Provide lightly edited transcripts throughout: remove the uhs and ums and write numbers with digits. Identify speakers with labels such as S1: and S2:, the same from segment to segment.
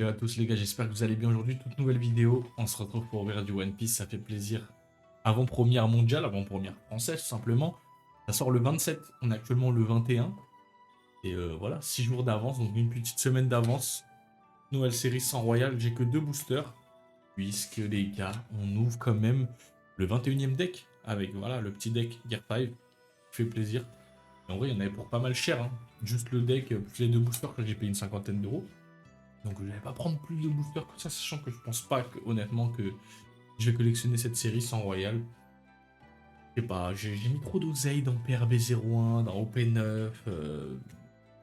S1: Salut à tous les gars, j'espère que vous allez bien aujourd'hui. Toute nouvelle vidéo, on se retrouve pour ouvrir du One Piece, ça fait plaisir. Avant-première mondiale, avant-première française tout simplement. Ça sort le 27, on est actuellement le 21. Et voilà, 6 jours d'avance, donc une petite semaine d'avance. Nouvelle série sans royal, j'ai que 2 boosters. Puisque les gars, on ouvre quand même le 21e deck. Avec voilà, le petit deck Gear 5, qui fait plaisir. Et en vrai, il y en avait pour pas mal cher. Hein. Juste le deck, plus les 2 boosters que j'ai payé une cinquantaine d'euros. Donc je vais pas prendre plus de boosters que ça, sachant que je pense pas que, honnêtement que je vais collectionner cette série sans Royal. Je sais pas, j'ai mis trop d'oseille dans PRB01, dans OP9.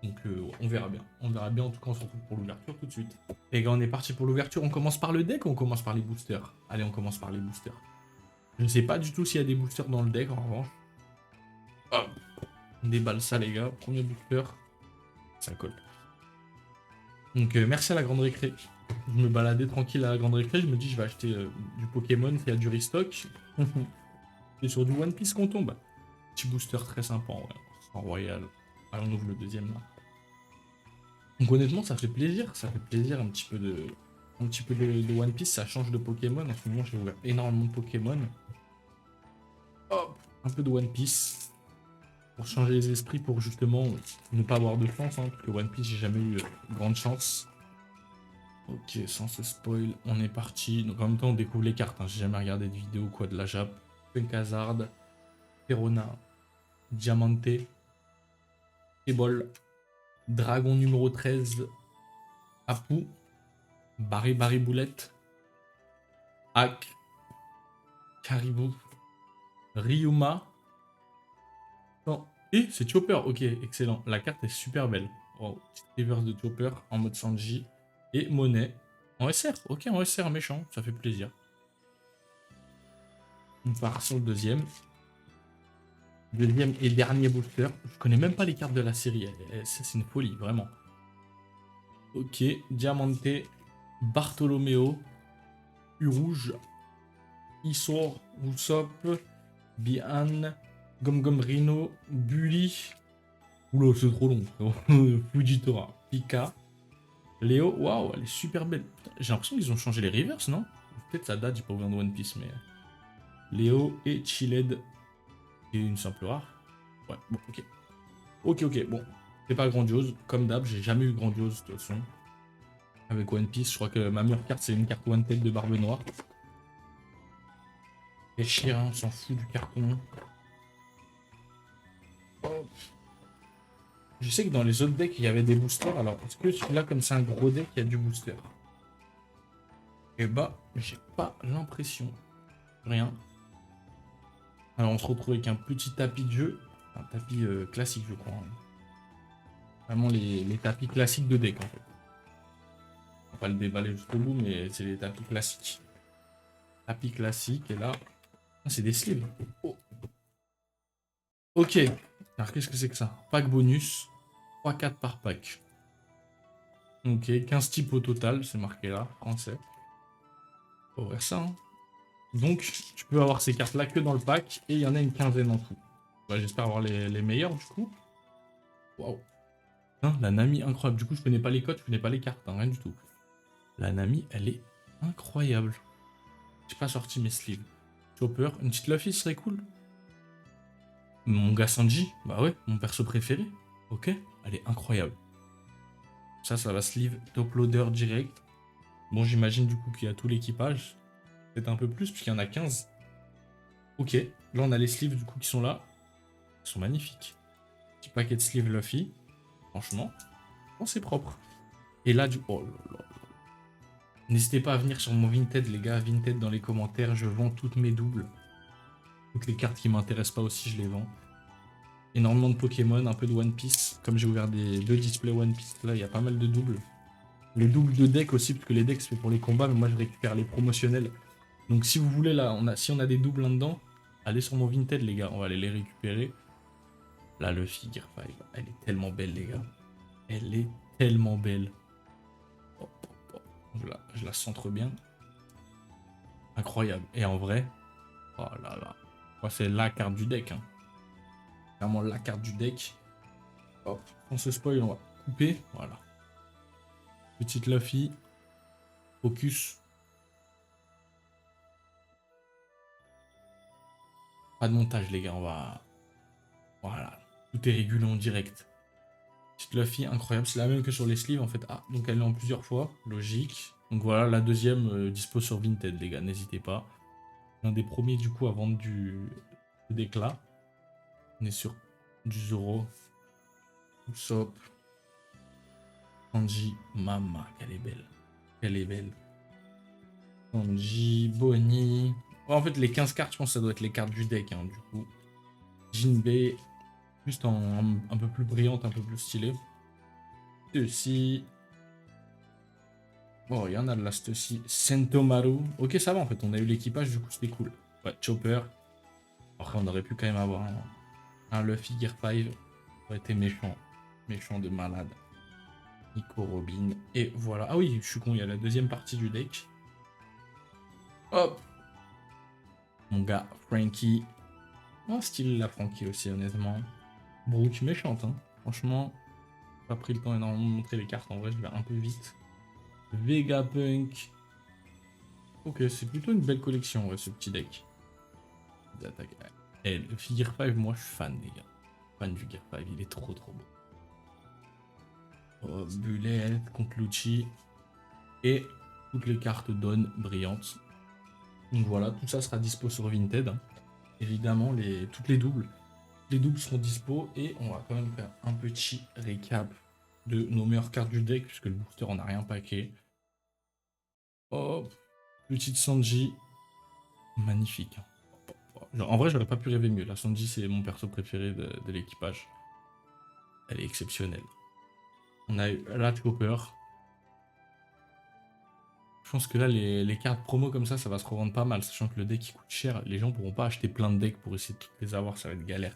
S1: Donc on verra bien. On verra bien, en tout cas on se retrouve pour l'ouverture tout de suite. Les gars, on est parti pour l'ouverture. On commence par le deck ou on commence par les boosters? Allez, on commence par les boosters. Je ne sais pas du tout s'il y a des boosters dans le deck en revanche. Hop, on déballe ça les gars. Premier booster, ça colle. Donc merci à la grande récré. Je me baladais tranquille à la grande récré, je me dis je vais acheter du Pokémon qui a du restock. Et sur du One Piece qu'on tombe. Petit booster très sympa en vrai. En royal. Allez, on ouvre le deuxième là. Donc honnêtement ça fait plaisir un petit peu de One Piece, ça change de Pokémon. En ce moment j'ai ouvert énormément de Pokémon. Hop, un peu de One Piece. Pour changer les esprits, pour justement ne pas avoir de chance, hein, parce que One Piece j'ai jamais eu grande chance. Ok, sans se spoil, on est parti. Donc en même temps, on découvre les cartes. Hein. J'ai jamais regardé de vidéo quoi de la Jap. Punkazard, Perona, Diamante, Ebol, Dragon numéro 13, Apu, Barry Boulette, Hack, Caribou, Ryuma. Non. Et c'est Chopper. Ok, excellent. La carte est super belle. Wow. Petite reverse de Chopper en mode Sanji. Et Monet en SR. Ok, en SR méchant, ça fait plaisir. On part sur le deuxième. Deuxième et dernier booster. Je connais même pas les cartes de la série. C'est une folie, vraiment. Ok, Diamante, Bartolomeo, U-Rouge, Isor, Usopp, Bihan, Gom Rhino, Bully. Oula, c'est trop long, frérot. Fujitora, Pika, Léo. Waouh, elle est super belle. J'ai l'impression qu'ils ont changé les reverse, non? Peut-être ça date, j'ai pas ouvert de One Piece, mais. Léo et Chiled. Et une simple rare. Ouais, bon, ok. Ok, bon. C'est pas grandiose. Comme d'hab, j'ai jamais eu grandiose de toute façon. Avec One Piece, je crois que ma meilleure carte, c'est une carte One Tête de Barbe Noire. Et Chien, on s'en fout du carton. Hop. Je sais que dans les autres decks, il y avait des boosters. Alors, est-ce que celui-là, comme c'est un gros deck, il y a du booster? Eh bah, j'ai pas l'impression. Rien. Alors, on se retrouve avec un petit tapis de jeu. Un tapis classique, je crois. Hein. Vraiment les tapis classiques de deck, en fait. On va pas le déballer jusqu'au bout, mais c'est les tapis classiques. Tapis classique, et là... Ah, c'est des sleeves. Oh. Ok. Alors, qu'est-ce que c'est que ça? Pack bonus. 3-4 par pack. Ok, 15 types au total, c'est marqué là, français. Faut ouvrir ça, hein. Donc, tu peux avoir ces cartes-là que dans le pack, et il y en a une quinzaine en tout. Ouais, j'espère avoir les meilleurs, du coup. Waouh. Hein, la Nami, incroyable. Du coup, je connais pas les codes, je connais pas les cartes, hein, rien du tout. La Nami, elle est incroyable. J'ai pas sorti mes sleeves. Chopper, une petite Luffy serait cool. Mon gars Sanji, bah ouais, mon perso préféré. Ok, elle est incroyable. Ça va sleeve top loader direct. Bon, j'imagine du coup qu'il y a tout l'équipage. Peut-être un peu plus, puisqu'il y en a 15. Ok, là on a les sleeves du coup qui sont là. Ils sont magnifiques. Petit paquet de sleeves Luffy. Franchement, oh, c'est propre. Et là, du... Oh là là. N'hésitez pas à venir sur mon Vinted, les gars. Vinted dans les commentaires, je vends toutes mes doubles. Toutes les cartes qui m'intéressent pas aussi, je les vends. Énormément de Pokémon, un peu de One Piece. Comme j'ai ouvert deux displays One Piece, là, il y a pas mal de doubles. Les doubles de deck aussi, parce que les decks, c'est pour les combats, mais moi, je récupère les promotionnels. Donc, si vous voulez, là, si on a des doubles là-dedans, allez sur mon Vinted, les gars. On va aller les récupérer. Là, le Gear 5, elle est tellement belle, les gars. Elle est tellement belle. Oh, oh, oh. Je la centre bien. Incroyable. Et en vrai, oh là là. Ouais, c'est la carte du deck. Hein. Vraiment la carte du deck. Hop, on se spoil, on va couper. Voilà. Petite Luffy. Focus. Pas de montage, les gars. On va... Voilà. Tout est régulé en direct. Petite Luffy, incroyable. C'est la même que sur les sleeves, en fait. Ah, donc elle est en plusieurs fois. Logique. Donc voilà, la deuxième dispo sur Vinted, les gars. N'hésitez pas. L'un des premiers, du coup, à vendre du d'éclat. On est sur du Zoro. Usopp. Sanji. Mama, qu'elle est belle. Elle est belle. Sanji, Bonnie. Ouais, en fait, les 15 cartes, je pense que ça doit être les cartes du deck, hein, du coup. Jinbei, juste un peu plus brillante, un peu plus stylée. Ceci. Oh, il y en a de là, ceci. Sentomaru. Ok, ça va, en fait, on a eu l'équipage, du coup, c'était cool. Ouais, Chopper. Après, on aurait pu quand même avoir un Luffy Gear 5. Ça aurait été méchant. Méchant de malade. Nico Robin. Et voilà. Ah oui, je suis con, il y a la deuxième partie du deck. Hop. Mon gars, Frankie. Oh, style la Frankie aussi, honnêtement. Brooke méchante, hein. Franchement, pas pris le temps énormément de montrer les cartes. En vrai, je vais un peu vite. Vegapunk. Ok, c'est plutôt une belle collection, ouais, ce petit deck. D'attaque. Et le Gear 5, moi, je suis fan, les gars. Fan du Gear 5, il est trop trop beau. Oh, Bullet contre Lucci. Et toutes les cartes donne brillantes. Donc voilà, tout ça sera dispo sur Vinted, hein. Évidemment, toutes les doubles. Les doubles seront dispo et on va quand même faire un petit récap de nos meilleures cartes du deck, puisque le booster on n'a rien paqué. Hop, petite Sanji. Magnifique. Genre, en vrai, j'aurais pas pu rêver mieux. La Sanji, c'est mon perso préféré de l'équipage. Elle est exceptionnelle. On a eu la Chopper. Je pense que là, les cartes promo comme ça va se revendre pas mal, sachant que le deck il coûte cher. Les gens pourront pas acheter plein de decks pour essayer de toutes les avoir, ça va être galère.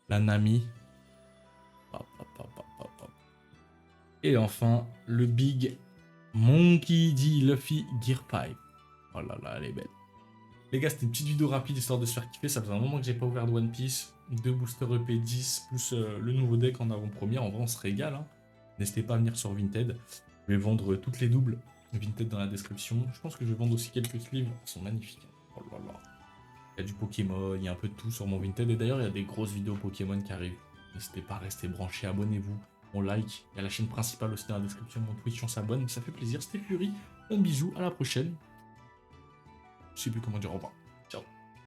S1: La Nami. Hop, hop, hop, hop, hop, hop. Et enfin, le Big Monkey D. Luffy Gear 5. Oh là là, elle est belle. Les gars, c'était une petite vidéo rapide histoire de se faire kiffer. Ça faisait un moment que j'ai pas ouvert de One Piece. 2 boosters EP 10 plus le nouveau deck en avant-première. En vrai, on se régale, hein. N'hésitez pas à venir sur Vinted. Je vais vendre toutes les doubles. Vinted dans la description. Je pense que je vais vendre aussi quelques sleeves. Ils sont magnifiques. Oh là là. Il y a du Pokémon, il y a un peu de tout sur mon Vinted. Et d'ailleurs, il y a des grosses vidéos Pokémon qui arrivent. N'hésitez pas à rester branchés, abonnez-vous. On like. Il y a la chaîne principale aussi dans la description. Mon Twitch, on s'abonne. Ça fait plaisir. C'était Fury. Un bisou. À la prochaine. Je sais plus comment dire au revoir.